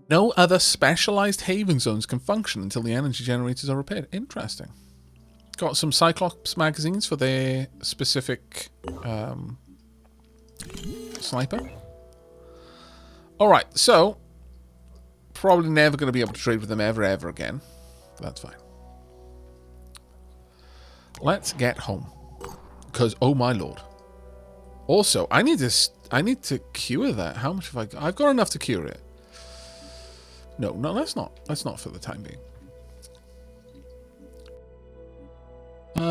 No other specialized haven zones can function until the energy generators are repaired. Interesting. Got some Cyclops magazines for their specific sniper. Alright, so probably never going to be able to trade with them ever again. But that's fine. Let's get home. Because, oh my lord. Also, I need to cure that. How much have I got? I've got enough to cure it. No, that's not. That's not for the time being.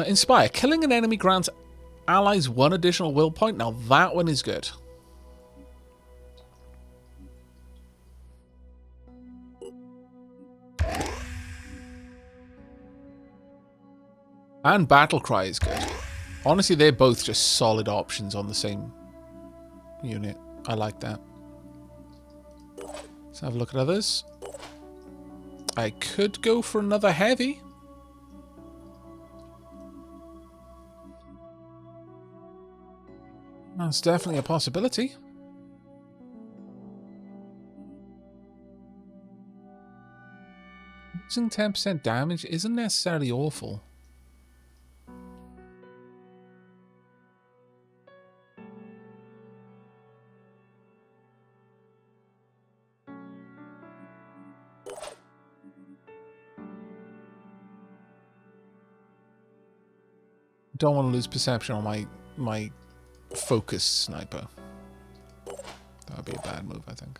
Inspire. Killing an enemy grants allies 1 additional will point. Now that one is good. And Battle Cry is good. Honestly, they're both just solid options on the same unit. I like that. Let's have a look at others. I could go for another heavy. That's definitely a possibility. Losing 10% damage isn't necessarily awful. Don't want to lose perception on my focus sniper. That would be a bad move, I think.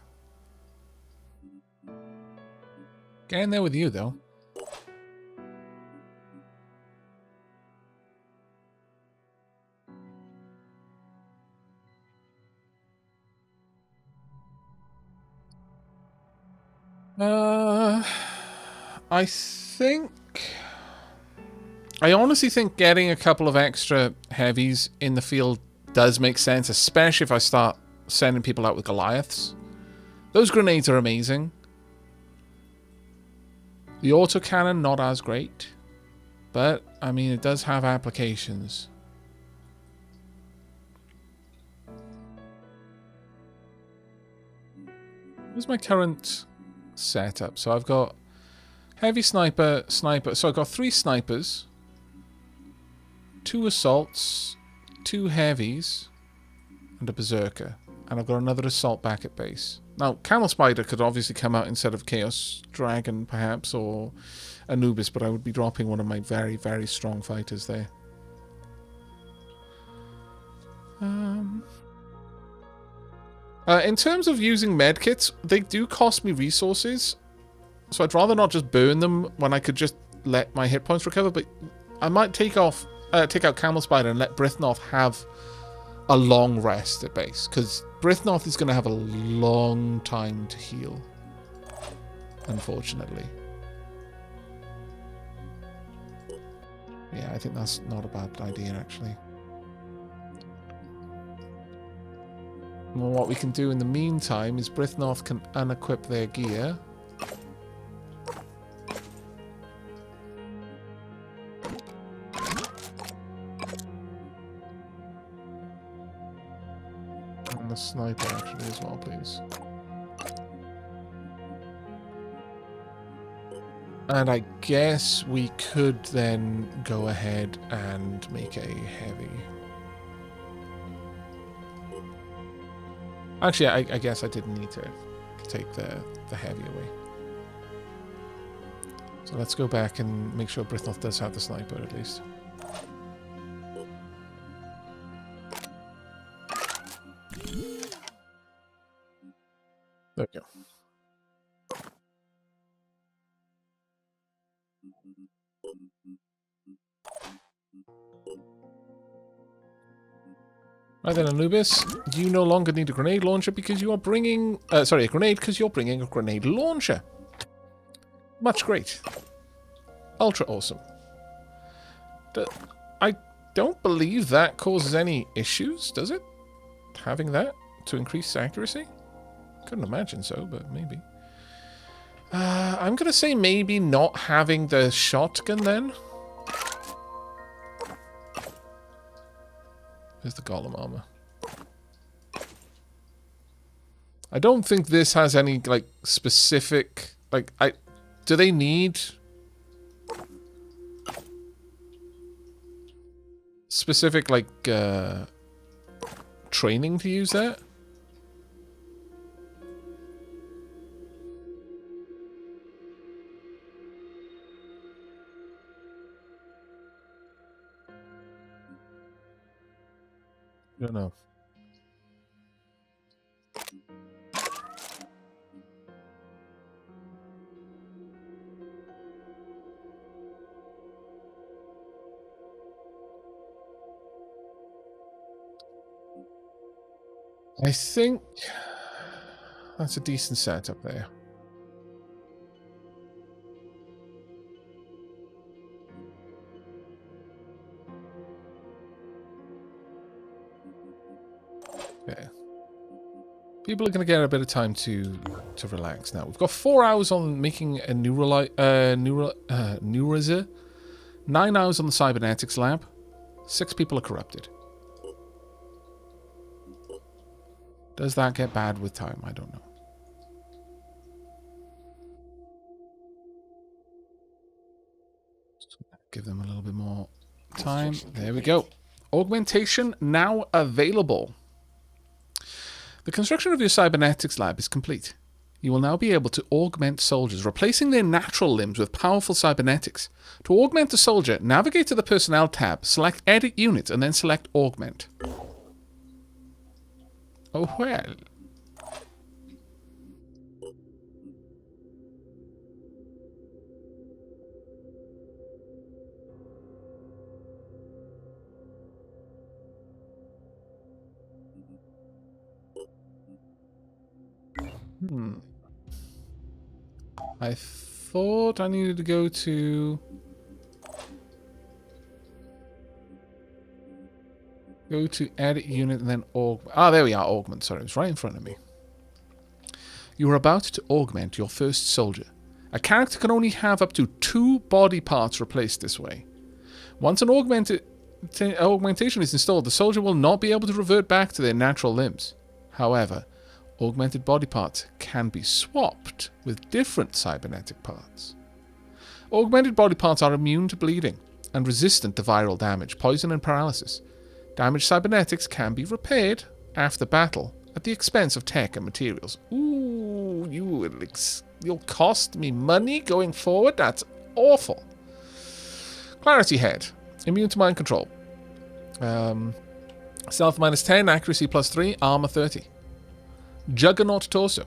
Get in there with you, though. I honestly think getting a couple of extra heavies in the field does make sense, especially if I start sending people out with Goliaths. Those grenades are amazing. The autocannon, not as great. But, I mean, it does have applications. What's my current setup? So I've got heavy sniper. So I've got 3 snipers, 2 assaults, 2 heavies, and a berserker. And I've got another assault back at base. Now, Camel Spider could obviously come out instead of Chaos Dragon, perhaps, or Anubis, but I would be dropping one of my very, very strong fighters there. In terms of using medkits, they do cost me resources, so I'd rather not just burn them when I could just let my hit points recover, but I might take out Camel Spider and let Brithnoth have a long rest at base, because Brithnoth is going to have a long time to heal, unfortunately. Yeah, I think that's not a bad idea, actually. Well, what we can do in the meantime is Brithnoth can unequip their gear. And the sniper actually as well, please. And I guess we could then go ahead and make a heavy. Actually, I guess I didn't need to take the heavy away. So let's go back and make sure Brithnoth does have the sniper at least. There we go. Right then, Anubis, you no longer need a grenade launcher because you are bringing... a grenade because you're bringing a grenade launcher. Much great. Ultra awesome. I don't believe that causes any issues, does it? Having that to increase accuracy? Couldn't imagine so, but maybe. I'm going to say maybe not having the shotgun then. There's the golem armor. I don't think this has any, like, specific... Like, do they need... specific, like, training to use that? I don't know. I think that's a decent setup there. Okay. People are going to get a bit of time to relax now. We've got 4 hours on making a neuralizer, 9 hours on the Cybernetics lab, 6 people are corrupted. Does that get bad with time? I don't know. Give them a little bit more time. There we go. Augmentation now available. The construction of your Cybernetics lab is complete. You will now be able to augment soldiers, replacing their natural limbs with powerful cybernetics. To augment a soldier, navigate to the Personnel tab, select Edit Unit, and then select Augment. Oh well. I thought I needed to go to... Go to Edit Unit and then Augment. Ah, there we are, Augment. Sorry, it was right in front of me. You are about to augment your first soldier. A character can only have up to 2 body parts replaced this way. Once an augmentation is installed, the soldier will not be able to revert back to their natural limbs. However, augmented body parts can be swapped with different cybernetic parts. Augmented body parts are immune to bleeding and resistant to viral damage, poison and paralysis. Damaged cybernetics can be repaired after battle at the expense of tech and materials. Ooh, you'll cost me money going forward? That's awful. Clarity Head. Immune to mind control. Stealth minus 10, accuracy plus 3, armor 30. Juggernaut torso.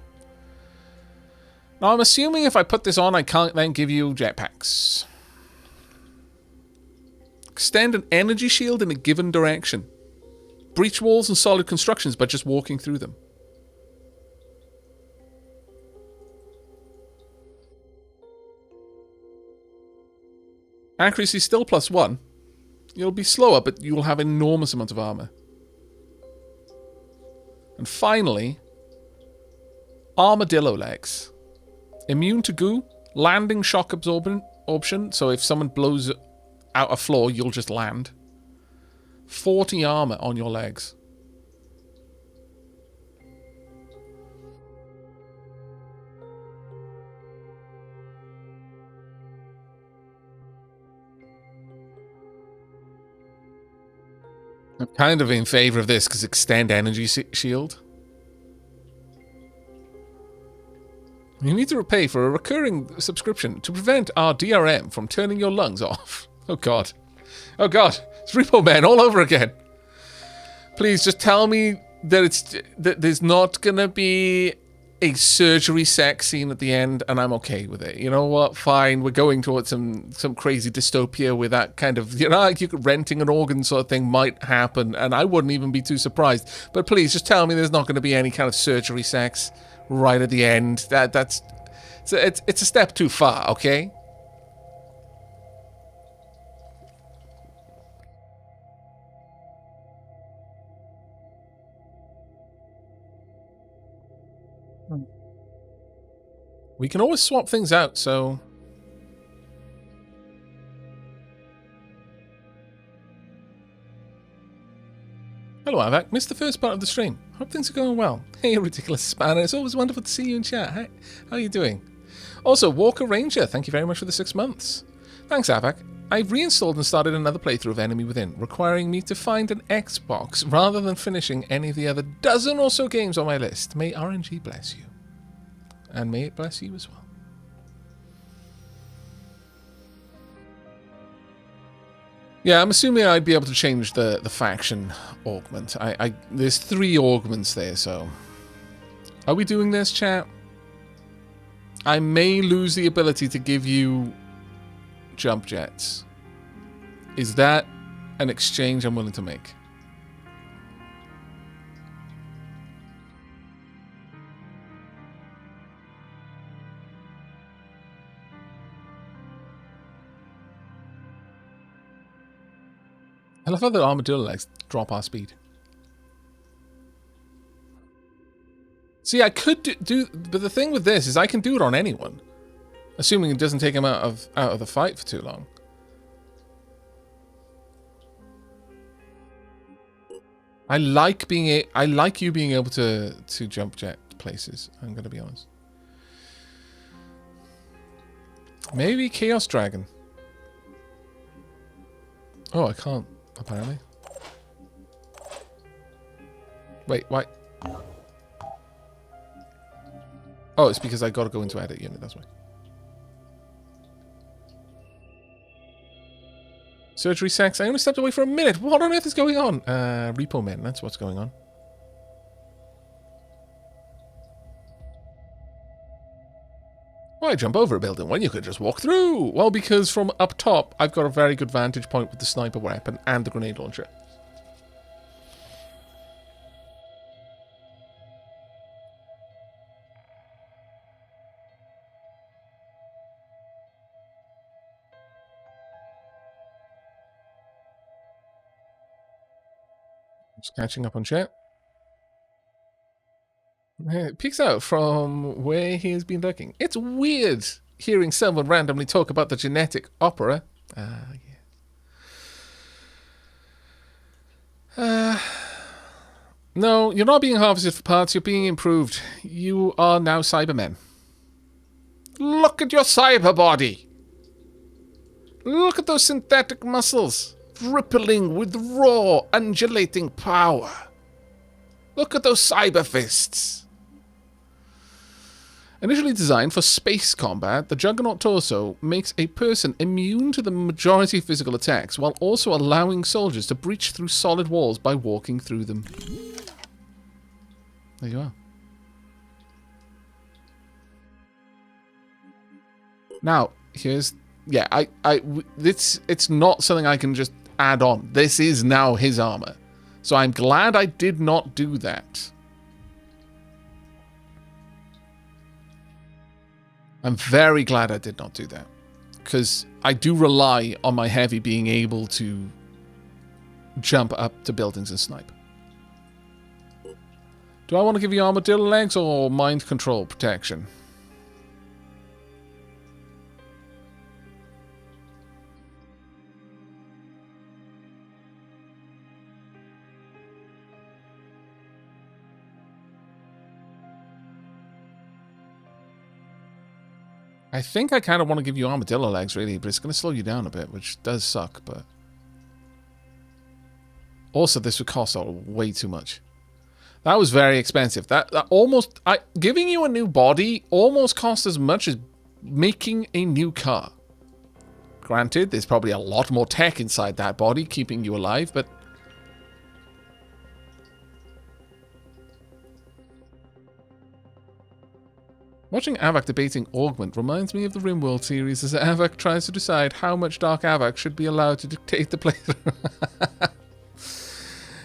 Now I'm assuming if I put this on, I can't then give you jetpacks. Extend an energy shield in a given direction. Breach walls and solid constructions by just walking through them. Accuracy still plus 1. You'll be slower, but you'll have enormous amount of armor. And finally, armadillo legs. Immune to goo, landing shock absorption, so if someone blows out a floor, you'll just land. 40 armor on your legs. I'm kind of in favor of this because extend energy shield. You need to pay for a recurring subscription to prevent our DRM from turning your lungs off. Oh god. Oh god. It's Repo Man all over again. Please just tell me that there's not gonna be a surgery sex scene at the end and I'm okay with it. You know what? Fine. We're going towards some crazy dystopia where that kind of, you know, like renting an organ sort of thing might happen and I wouldn't even be too surprised. But please just tell me there's not going to be any kind of surgery sex right at the end. It's a step too far, okay? We can always swap things out, so... Hello, Aavak. Missed the first part of the stream. Hope things are going well. Hey, ridiculous spanner. It's always wonderful to see you in chat. How are you doing? Also, Walker Ranger, thank you very much for the 6 months. Thanks, Aavak. I've reinstalled and started another playthrough of Enemy Within, requiring me to find an Xbox rather than finishing any of the other dozen or so games on my list. May RNG bless you. And may it bless you as well. Yeah, I'm assuming I'd be able to change the faction augment. There's 3 augments there, so... Are we doing this, chat? I may lose the ability to give you jump jets. Is that an exchange I'm willing to make? I love how the armadillo legs drop our speed. See, I could do, but the thing with this is I can do it on anyone, assuming it doesn't take him out of the fight for too long. I like you being able to jump jet places. I'm gonna be honest. Maybe Chaos Dragon. Oh, I can't. Apparently. Wait, why? Oh, it's because I gotta go into edit unit, that's why. Surgery sex. I only stepped away for a minute. What on earth is going on? Repo men, that's what's going on. Why jump over a building when you could just walk through? Well, because from up top, I've got a very good vantage point with the sniper weapon and the grenade launcher. Just catching up on chat. It peeks out from where he has been lurking. It's weird hearing someone randomly talk about the genetic opera. Yeah. No, you're not being harvested for parts, you're being improved. You are now Cybermen. Look at your cyber body! Look at those synthetic muscles, rippling with raw, undulating power. Look at those cyber fists. Initially designed for space combat, the Juggernaut torso makes a person immune to the majority of physical attacks, while also allowing soldiers to breach through solid walls by walking through them. There you are. Now, here's... Yeah, it's not something I can just add on. This is now his armor. So I'm glad I did not do that. I'm very glad I did not do that. Because I do rely on my heavy being able to jump up to buildings and snipe. Do I want to give you armadillo legs or mind control protection? I think I kind of want to give you armadillo legs, really, but it's going to slow you down a bit, which does suck, but... Also, this would cost way too much. That was very expensive. That almost... giving you a new body almost cost as much as making a new car. Granted, there's probably a lot more tech inside that body, keeping you alive, but... Watching Aavak debating Augment reminds me of the RimWorld series as Aavak tries to decide how much Dark Aavak should be allowed to dictate the playthrough.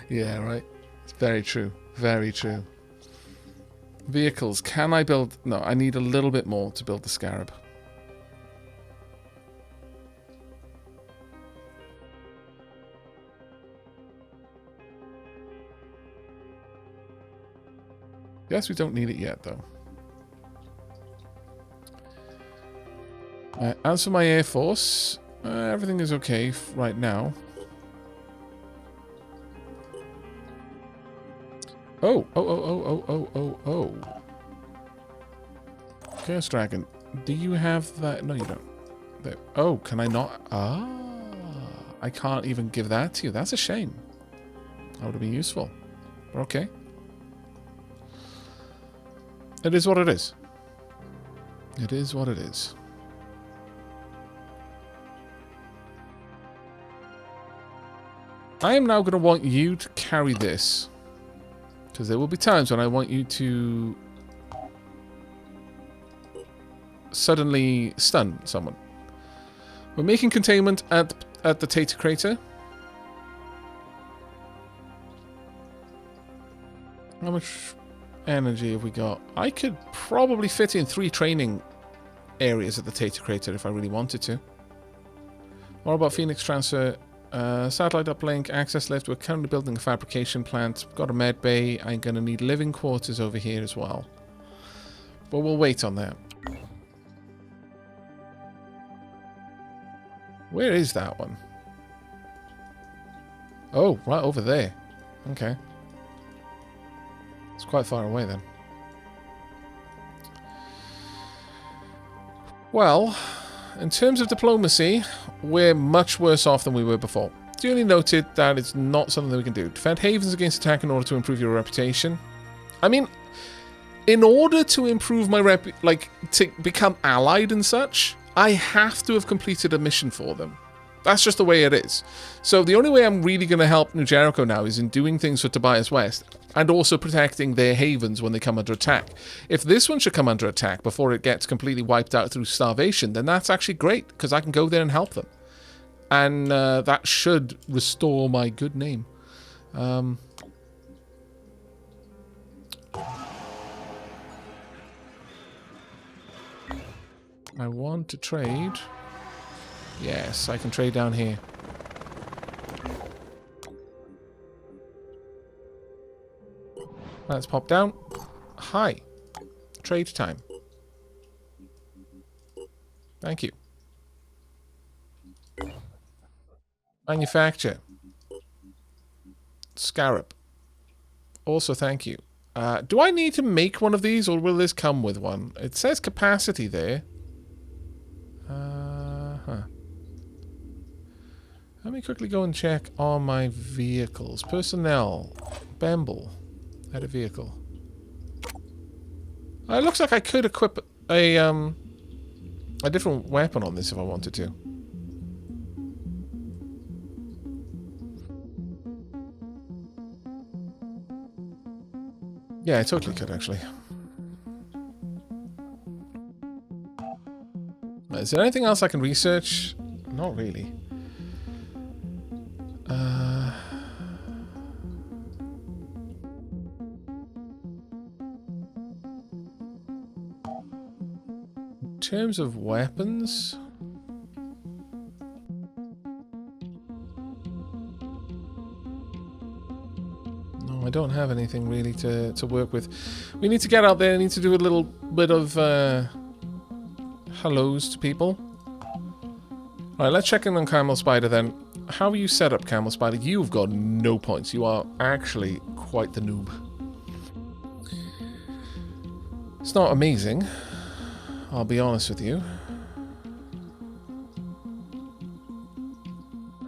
Yeah, right. It's very true. Very true. Vehicles. Can I build... No, I need a little bit more to build the Scarab. Guess we don't need it yet, though. As for my Air Force, everything is okay right now. Oh, oh, oh, oh, oh, oh, oh, oh. Chaos Dragon, do you have that? No, you don't. There. Oh, can I not? Ah, I can't even give that to you. That's a shame. That would have been useful. Okay. It is what it is. It is what it is. I am now going to want you to carry this. Because there will be times when I want you to suddenly stun someone. We're making containment at the Tater Crater. How much energy have we got? I could probably fit in 3 training areas at the Tater Crater if I really wanted to. What about Phoenix Transfer? Satellite uplink, access lift. We're currently building a fabrication plant. Got a med bay. I'm going to need living quarters over here as well. But we'll wait on that. Where is that one? Oh, right over there. Okay. It's quite far away then. Well, in terms of diplomacy, we're much worse off than we were before. Duly noted that it's not something that we can do. Defend havens against attack in order to improve your reputation. I mean, in order to improve my to become allied and such, I have to have completed a mission for them. That's just the way it is. So the only way I'm really going to help New Jericho now is in doing things for Tobias West and also protecting their havens when they come under attack. If this one should come under attack before it gets completely wiped out through starvation, then that's actually great because I can go there and help them. And that should restore my good name. I want to trade. Yes, I can trade down here. Let's pop down. Hi. Trade time. Thank you. Manufacture. Scarab. Also, thank you. Do I need to make one of these, or will this come with one? It says capacity there. Let me quickly go and check on my vehicles. Personnel. Bemble. Add a vehicle. It looks like I could equip a different weapon on this if I wanted to. Yeah, I totally could, actually. Is there anything else I can research? Not really. In terms of weapons... I don't have anything really to work with. We need to get out there. I need to do a little bit of hellos to people. Alright, let's check in on Camel Spider then. How are you set up, Camel Spider? You've got no points. You are actually quite the noob. It's not amazing, I'll be honest with you.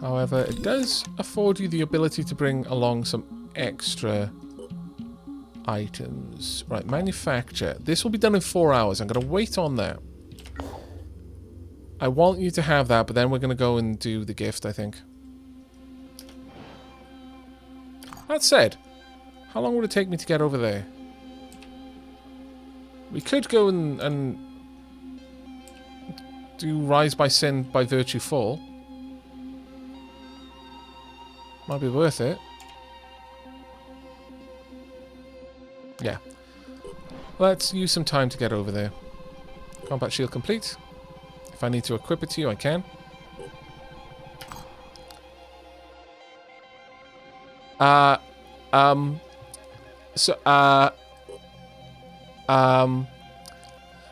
However, it does afford you the ability to bring along some extra items. Right, manufacture. This will be done in 4 hours. I'm going to wait on that. I want you to have that, but then we're going to go and do the gift, I think. That said, how long would it take me to get over there? We could go and do Rise by Sin by Virtue Fall. Might be worth it. Yeah. Let's use some time to get over there. Combat shield complete. If I need to equip it to you, I can.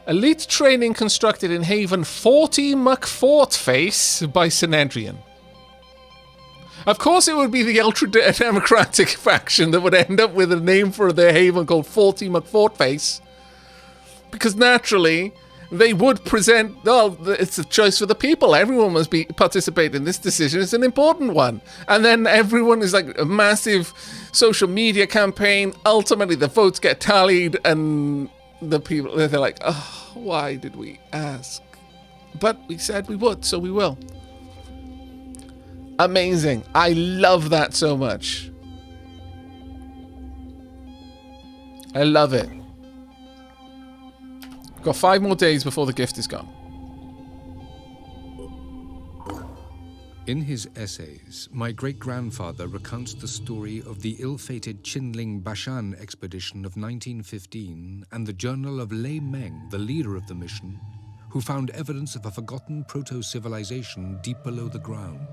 Elite training constructed in Haven 40 McFort face by Synedrian. Of course it would be the ultra-democratic faction that would end up with a name for their haven called 40 McFortface. Because naturally, they would present, oh, it's a choice for the people. Everyone must participate in this decision. It's an important one. And then everyone is like a massive social media campaign. Ultimately, the votes get tallied and the people, they're like, oh, why did we ask? But we said we would, so we will. Amazing. I love that so much. I love it. Got 5 more days before the gift is gone. In his essays, my great-grandfather recounts the story of the ill-fated Qinling Bashan expedition of 1915 and the journal of Lei Meng, the leader of the mission, who found evidence of a forgotten proto-civilization deep below the ground.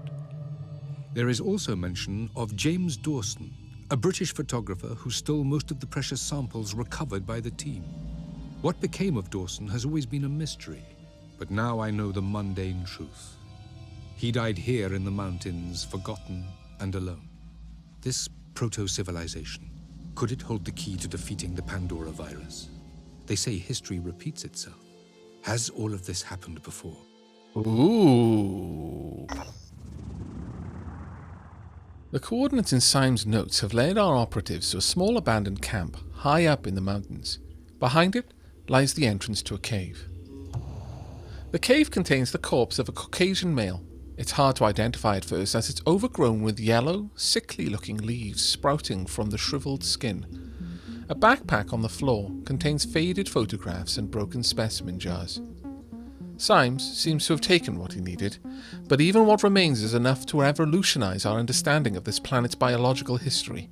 There is also mention of James Dawson, a British photographer who stole most of the precious samples recovered by the team. What became of Dawson has always been a mystery, but now I know the mundane truth. He died here in the mountains, forgotten and alone. This proto-civilization, could it hold the key to defeating the Pandora virus? They say history repeats itself. Has all of this happened before? Ooh. The coordinates in Syme's notes have led our operatives to a small abandoned camp high up in the mountains. Behind it lies the entrance to a cave. The cave contains the corpse of a Caucasian male. It's hard to identify at first as it's overgrown with yellow, sickly-looking leaves sprouting from the shriveled skin. A backpack on the floor contains faded photographs and broken specimen jars. Symes seems to have taken what he needed, but even what remains is enough to revolutionize our understanding of this planet's biological history.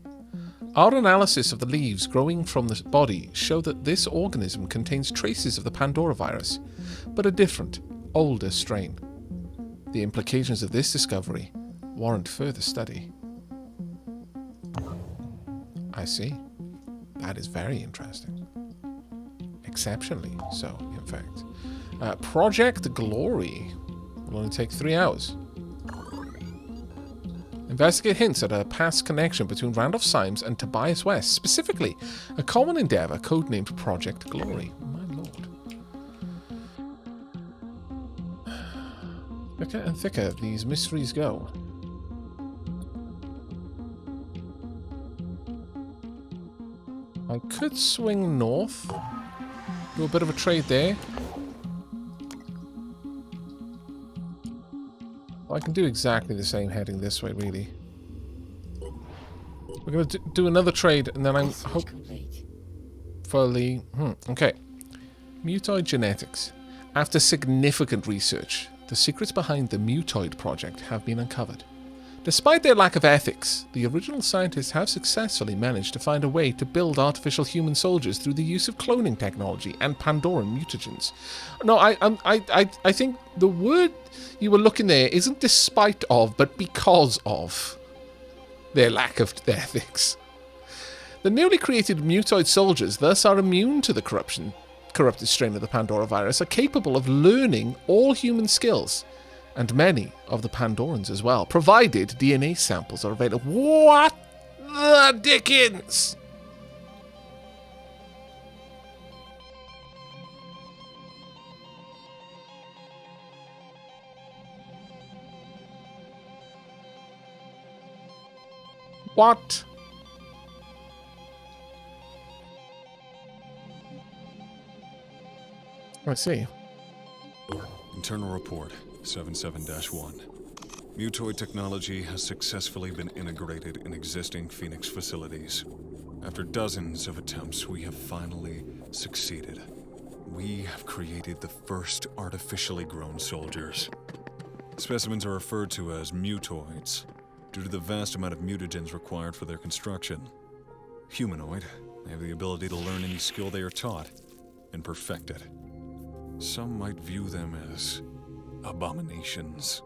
Our analysis of the leaves growing from the body show that this organism contains traces of the Pandora virus, but a different, older strain. The implications of this discovery warrant further study. I see. That is very interesting. Exceptionally so, in fact. Project Glory will only take 3 hours. Investigate hints at a past connection between Randolph Symes and Tobias West, specifically a common endeavor codenamed Project Glory. My lord. Thicker and thicker these mysteries go. I could swing north, do a bit of a trade there. I can do exactly the same heading this way, really. We're going to do another trade, and then I'm hopefully... okay. Mutoid genetics. After significant research, the secrets behind the Mutoid project have been uncovered. Despite their lack of ethics, the original scientists have successfully managed to find a way to build artificial human soldiers through the use of cloning technology and Pandoran mutagens. No, I think the word you were looking there isn't despite of, but because of their lack of ethics. The newly created Mutoid soldiers thus are immune to the corrupted strain of the Pandora virus, are capable of learning all human skills, and many of the Pandorans as well, provided DNA samples are available. What the dickens? What? I see. Internal report. 77-1. Mutoid technology has successfully been integrated in existing Phoenix facilities. After dozens of attempts, we have finally succeeded. We have created the first artificially grown soldiers. Specimens are referred to as mutoids, due to the vast amount of mutagens required for their construction. Humanoid, they have the ability to learn any skill they are taught, and perfect it. Some might view them as abominations,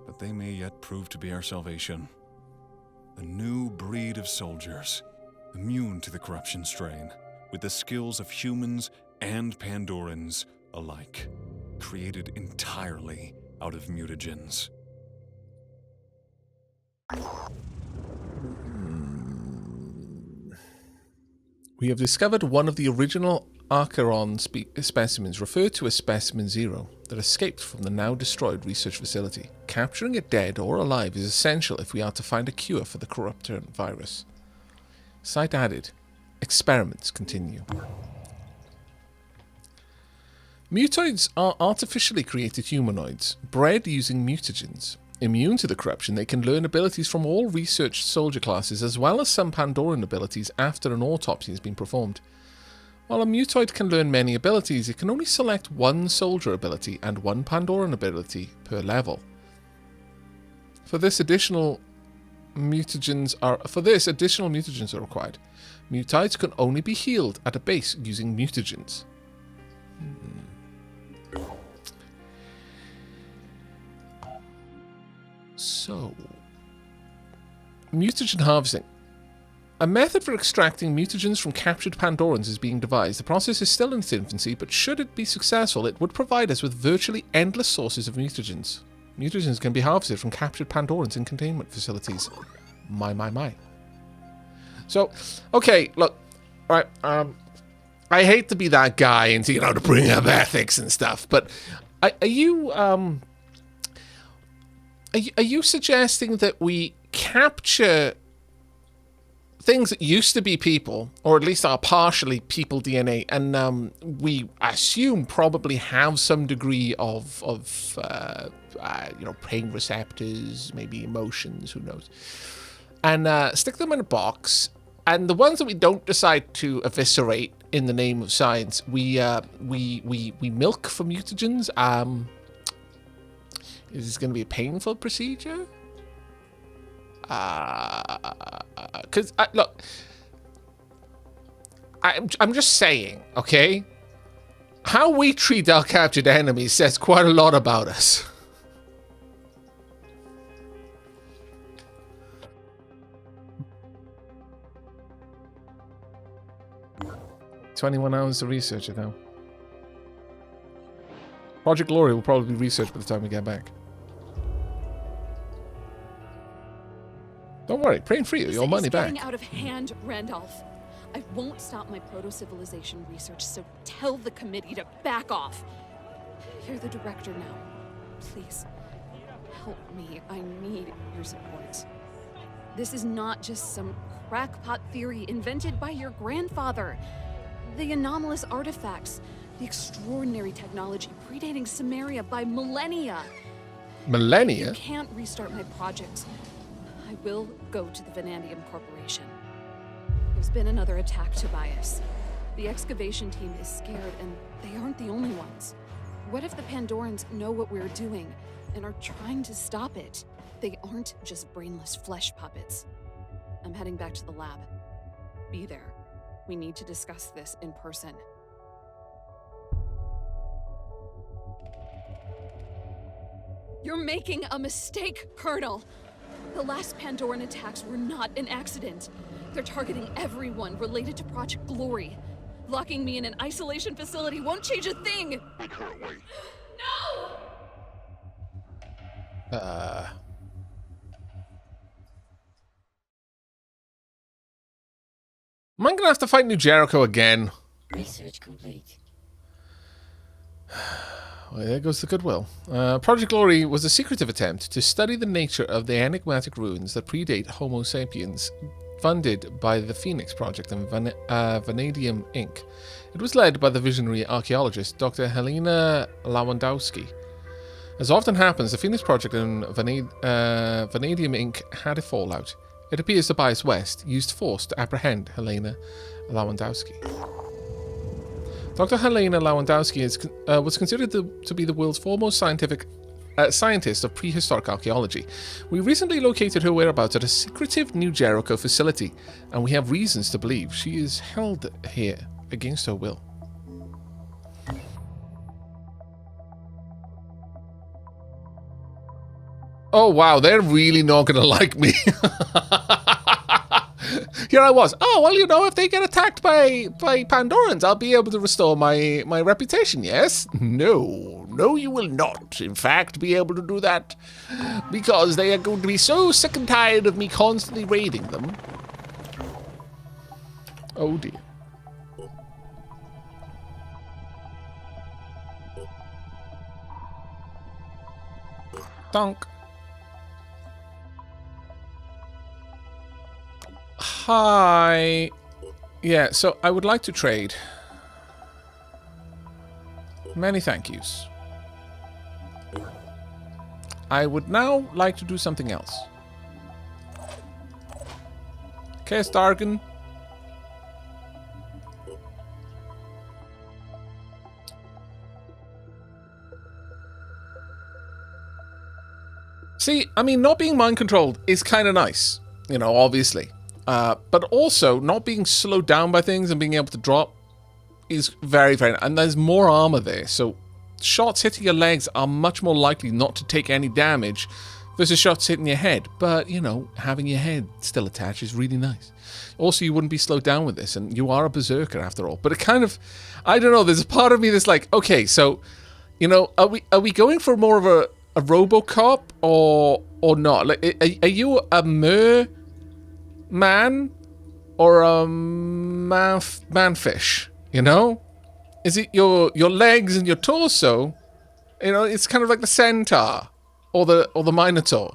but they may yet prove to be our salvation. A new breed of soldiers, immune to the corruption strain, with the skills of humans and Pandorans alike, created entirely out of mutagens. We have discovered one of the original Acheron specimens, referred to as Specimen Zero, that escaped from the now destroyed research facility. Capturing it dead or alive is essential if we are to find a cure for the corruptor virus. Site added. Experiments continue. Mutoids are artificially created humanoids, bred using mutagens. Immune to the corruption, they can learn abilities from all researched soldier classes, as well as some Pandoran abilities after an autopsy has been performed. While a mutoid can learn many abilities, it can only select one soldier ability and one Pandoran ability per level. For this, additional mutagens are required. Mutoids can only be healed at a base using mutagens. So, mutagen harvesting. A method for extracting mutagens from captured Pandorans is being devised. The process is still in its infancy, but should it be successful, it would provide us with virtually endless sources of mutagens. Mutagens can be harvested from captured Pandorans in containment facilities. My. So, okay, look, right, I hate to be that guy and, to bring up ethics and stuff, but are you suggesting that we capture things that used to be people, or at least are partially people DNA, and we assume probably have some degree of pain receptors, maybe emotions, who knows, and stick them in a box, and the ones that we don't decide to eviscerate in the name of science, we milk for mutagens. Is this going to be a painful procedure? Because, look, I'm just saying, okay? How we treat our captured enemies says quite a lot about us. "21 hours to research it now. Project Glory will probably be researched by the time we get back. Don't worry, praying for you, your money back." Getting out of hand, Randolph. I won't stop my proto-civilization research, so tell the committee to back off. You're the director now. Please, help me. I need your support. This is not just some crackpot theory invented by your grandfather. The anomalous artifacts, the extraordinary technology predating Samaria by millennia. Millennia? You can't restart my project. I will go to the Vanadium Corporation. There's been another attack, Tobias. The excavation team is scared, and they aren't the only ones. What if the Pandorans know what we're doing and are trying to stop it? They aren't just brainless flesh puppets. I'm heading back to the lab. Be there. We need to discuss this in person. You're making a mistake, Colonel. The last Pandoran attacks were not an accident. They're targeting everyone related to Project Glory. Locking me in an isolation facility won't change a thing! I can't wait. No! Am I going to have to fight New Jericho again? Research complete. Well, there goes the goodwill. Project Glory was a secretive attempt to study the nature of the enigmatic ruins that predate Homo sapiens, funded by the Phoenix Project and Vanadium Inc. It was led by the visionary archaeologist Dr. Helena Lewandowski. As often happens, the Phoenix Project and Vanadium Inc. had a fallout. It appears Tobias West used force to apprehend Helena Lewandowski. Dr. Helena Lewandowski was considered to be the world's foremost scientist of prehistoric archaeology. We recently located her whereabouts at a secretive New Jericho facility, and we have reasons to believe she is held here against her will. Oh wow, they're really not going to like me. Here I was. Oh, well, if they get attacked by Pandorans, I'll be able to restore my reputation, yes? No. No, you will not, in fact, be able to do that. Because they are going to be so sick and tired of me constantly raiding them. Oh dear. Donk. Hi. Yeah, so I would like to trade. Many thank yous. I would now like to do something else. Okay, Stargan. See, I mean, not being mind controlled is kind of nice, you know, obviously. But also, not being slowed down by things and being able to drop is very, very... And there's more armor there, so shots hitting your legs are much more likely not to take any damage versus shots hitting your head. But, you know, having your head still attached is really nice. Also, you wouldn't be slowed down with this, and you are a berserker after all. But it kind of... I don't know, there's a part of me that's like, okay, so, you know, are we going for more of a RoboCop or not? Like, are you a man or a manfish? You know, is it your legs and your torso? You know, it's kind of like the centaur or the minotaur.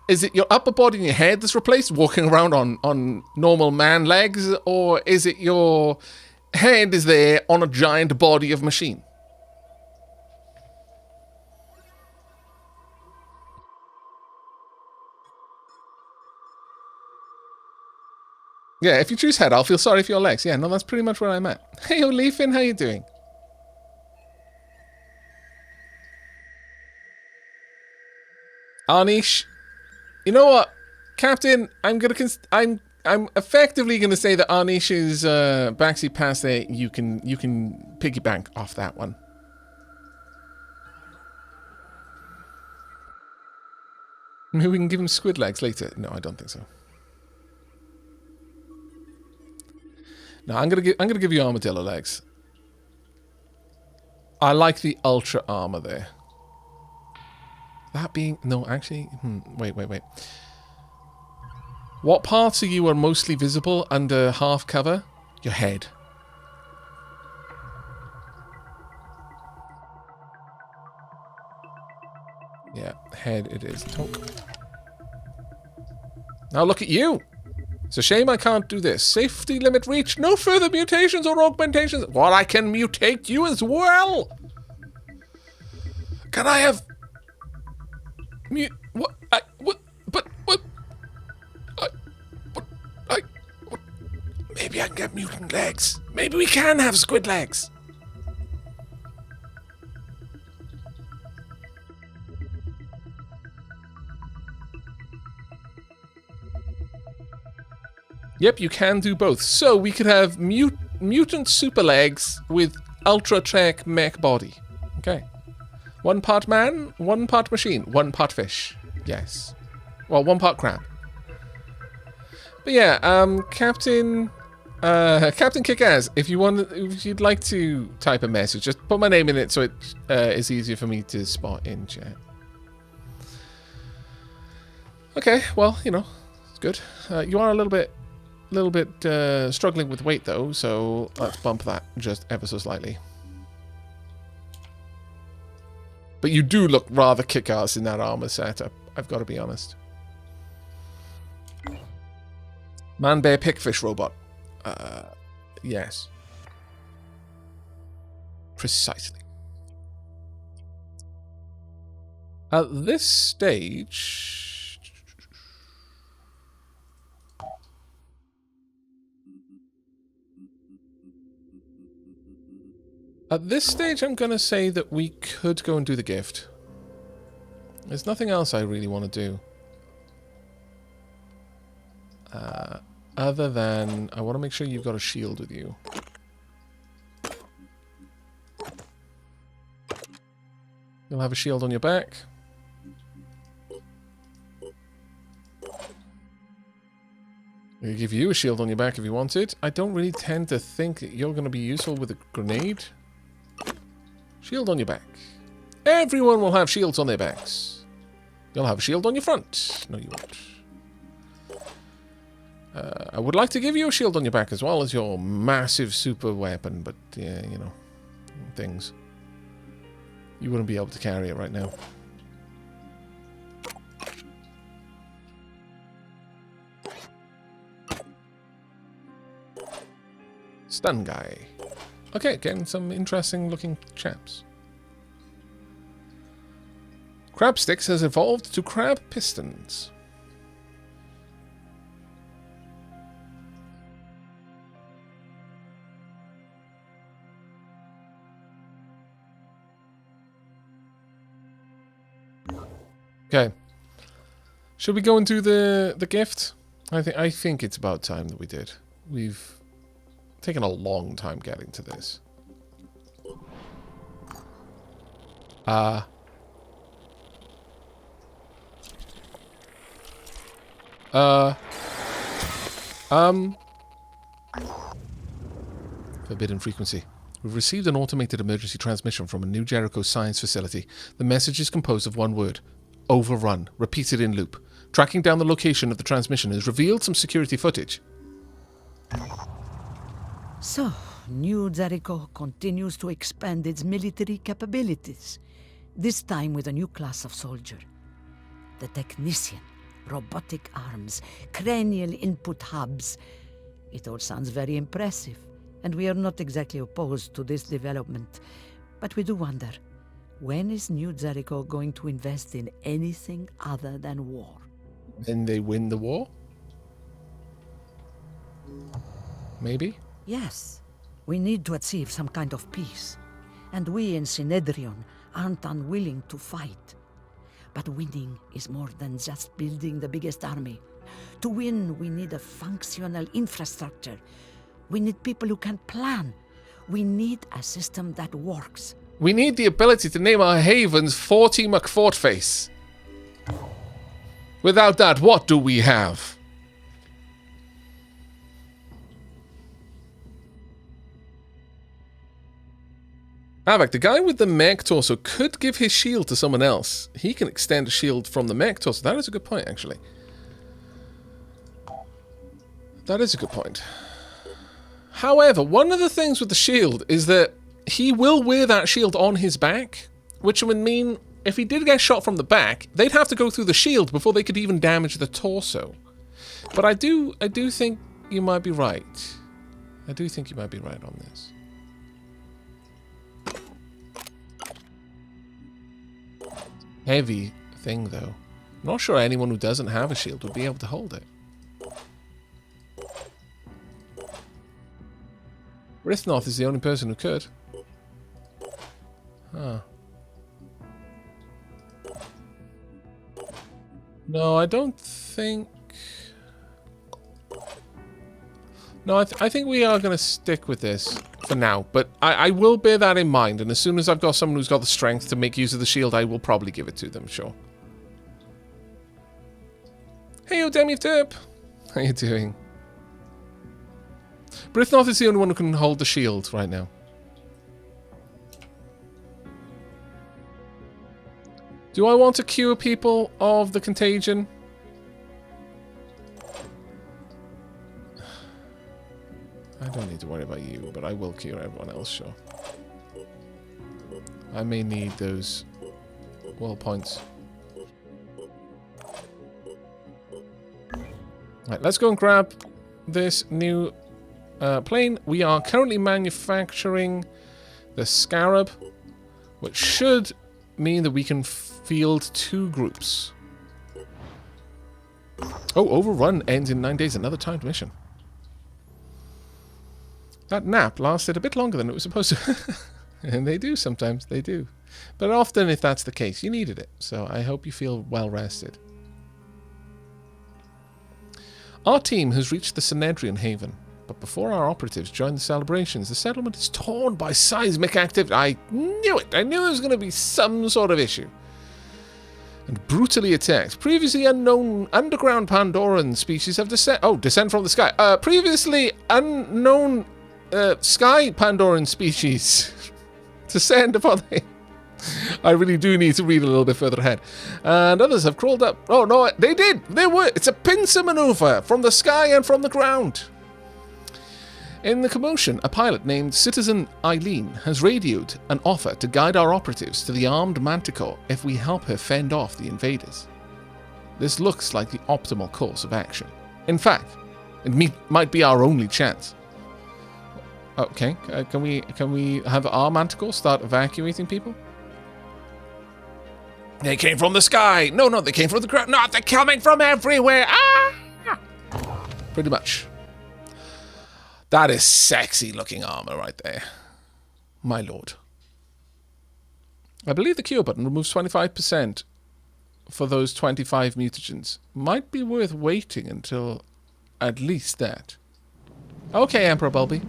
Is it your upper body and your head that's replaced, walking around on normal man legs, or is it your head is there on a giant body of machine? Yeah, if you choose head, I'll feel sorry for your legs. Yeah, no, that's pretty much where I'm at. Hey, O'Leafin, how you doing? Anish, you know what, Captain? I'm effectively gonna say that Anish's backseat pass there. You can piggyback off that one. Maybe we can give him squid legs later. No, I don't think so. No, I'm gonna give you armadillo legs. I like the ultra armor there. That being no, actually, wait. What parts of you are mostly visible under half cover? Your head. Yeah, head it is. Tonk. Now look at you. It's a shame I can't do this. Safety limit reached. No further mutations or augmentations. Well, I can mutate you as well. Can I have... What? Maybe I can get mutant legs. Maybe we can have squid legs. Yep, you can do both. So we could have mutant super legs with ultra tech mech body. Okay. 1 part man, 1 part machine, 1 part fish. Yes. Well, 1 part crab. But yeah, Captain Kick-Ass, if you'd like to type a message, just put my name in it so it is easier for me to spot in chat. Okay, well, you know, it's good. You are a little bit struggling with weight though, so let's bump that just ever so slightly. But you do look rather kick-ass in that armor setup, I've got to be honest. Man-bear pickfish robot. Yes. Precisely. At this stage... At this stage, I'm going to say that we could go and do the gift. There's nothing else I really want to do. Other than, I want to make sure you've got a shield with you. You'll have a shield on your back. I'll give you a shield on your back if you want it. I don't really tend to think that you're going to be useful with a grenade. Shield on your back. Everyone will have shields on their backs. You'll have a shield on your front. No, you won't. I would like to give you a shield on your back as well as your massive super weapon, but yeah, you know, things. You wouldn't be able to carry it right now. Stun guy. Okay, getting some interesting looking chaps. Crab Sticks has evolved to crab pistons. Okay. Should we go and do the gift? I think it's about time that we did. We've taken a long time getting to this. Forbidden frequency. We've received an automated emergency transmission from a new Jericho science facility. The message is composed of one word. Overrun. Repeated in loop. Tracking down the location of the transmission has revealed some security footage. So, New Jericho continues to expand its military capabilities, this time with a new class of soldier. The Technician, robotic arms, cranial input hubs. It all sounds very impressive, and we are not exactly opposed to this development. But we do wonder, when is New Jericho going to invest in anything other than war? Then they win the war? Maybe? Yes, we need to achieve some kind of peace. And we in Synedrion aren't unwilling to fight. But winning is more than just building the biggest army. To win, we need a functional infrastructure. We need people who can plan. We need a system that works. We need the ability to name our havens 40 McFortface. Without that, what do we have? Aavak, the guy with the mech torso could give his shield to someone else. He can extend a shield from the mech torso. That is a good point, actually. That is a good point. However, one of the things with the shield is that he will wear that shield on his back, which would mean if he did get shot from the back, they'd have to go through the shield before they could even damage the torso. But I do think you might be right. I do think you might be right on this. Heavy thing, though. I'm not sure anyone who doesn't have a shield would be able to hold it. Rithnoth is the only person who could. Huh. No, I don't think... No, I think we are going to stick with this for now. But I will bear that in mind. And as soon as I've got someone who's got the strength to make use of the shield, I will probably give it to them, sure. Hey, Demi Derp. How you doing? Brithnoth is the only one who can hold the shield right now. Do I want to cure people of the contagion? I don't need to worry about you, but I will cure everyone else, sure. I may need those world points. Right, let's go and grab this new plane. We are currently manufacturing the Scarab, which should mean that we can field 2 groups. Oh, Overrun ends in 9 days. Another timed mission. That nap lasted a bit longer than it was supposed to. And they do sometimes. They do. But often, if that's the case, you needed it. So I hope you feel well rested. Our team has reached the Synedrion Haven. But before our operatives join the celebrations, the settlement is torn by seismic activity. I knew it. I knew there was going to be some sort of issue. And brutally attacked. Previously unknown underground Pandoran species have descend from the sky. Previously unknown sky Pandoran species descend upon the... I really do need to read a little bit further ahead. And others have crawled up. Oh, no, they did. They were. It's a pincer maneuver from the sky and from the ground. In the commotion, a pilot named Citizen Eileen has radioed an offer to guide our operatives to the armed Manticore if we help her fend off the invaders. This looks like the optimal course of action. In fact, it might be our only chance. Okay, can we have our Manticore start evacuating people? They came from the sky. No, they came from the ground. No, they're coming from everywhere. Ah! Pretty much. That is sexy looking armor right there. My lord. I believe the cure button removes 25% for those 25 mutagens. Might be worth waiting until at least that. Okay, Emperor Bulby.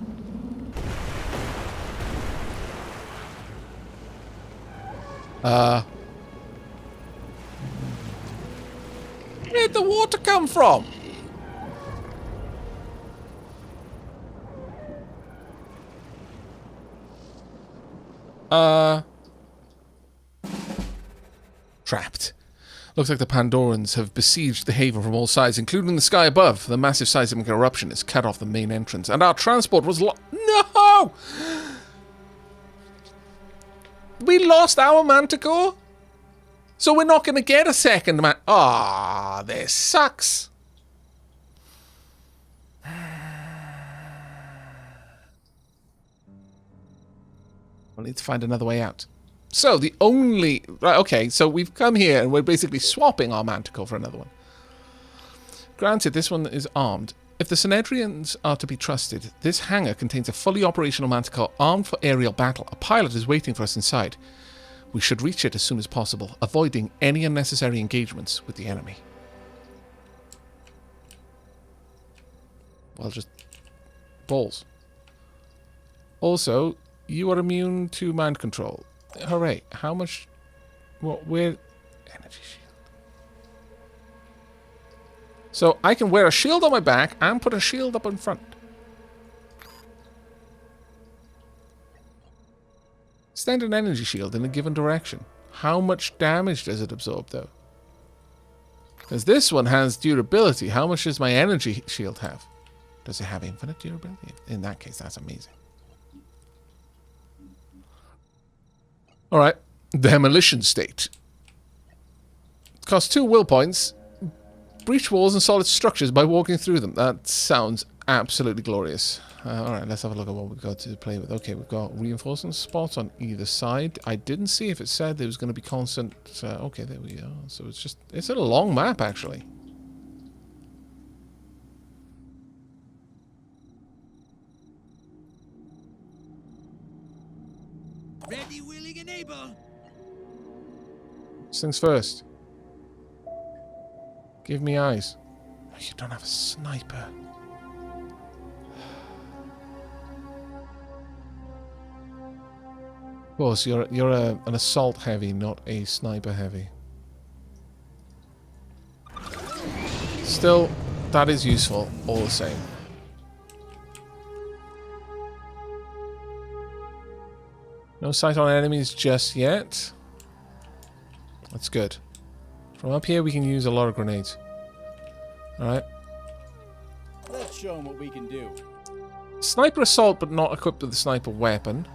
Where'd the water come from? Trapped. Looks like the Pandorans have besieged the haven from all sides, including the sky above. The massive seismic eruption has cut off the main entrance, and our transport was No! We lost our Manticore? So we're not going to get a second man... Ah, this sucks. We'll need to find another way out. So the only... Right, okay, so we've come here and we're basically swapping our Manticore for another one. Granted, this one is armed. If the Synedrians are to be trusted, this hangar contains a fully operational Manticore armed for aerial battle. A pilot is waiting for us inside. We should reach it as soon as possible, avoiding any unnecessary engagements with the enemy. Well, just... balls. Also, you are immune to mind control. Hooray. How much... What, where... Energy shield. So I can wear a shield on my back and put a shield up in front. Stand an energy shield in a given direction. How much damage does it absorb, though? Because this one has durability. How much does my energy shield have? Does it have infinite durability? In that case, that's amazing. Alright. Demolition state. Costs 2 will points. Breach walls and solid structures by walking through them. That sounds absolutely glorious. Alright, let's have a look at what we've got to play with. Okay, we've got reinforcement spots on either side. I didn't see if it said there was going to be constant... okay, there we go. So it's just... It's a long map, actually. Ready, willing, and able. First things first. Give me eyes. Oh, you don't have a sniper. Of course, you're an assault heavy, not a sniper heavy. Still, that is useful all the same. No sight on enemies just yet. That's good. From up here, we can use a lot of grenades. Alright. Let's show them what we can do. Sniper assault, but not equipped with the sniper weapon.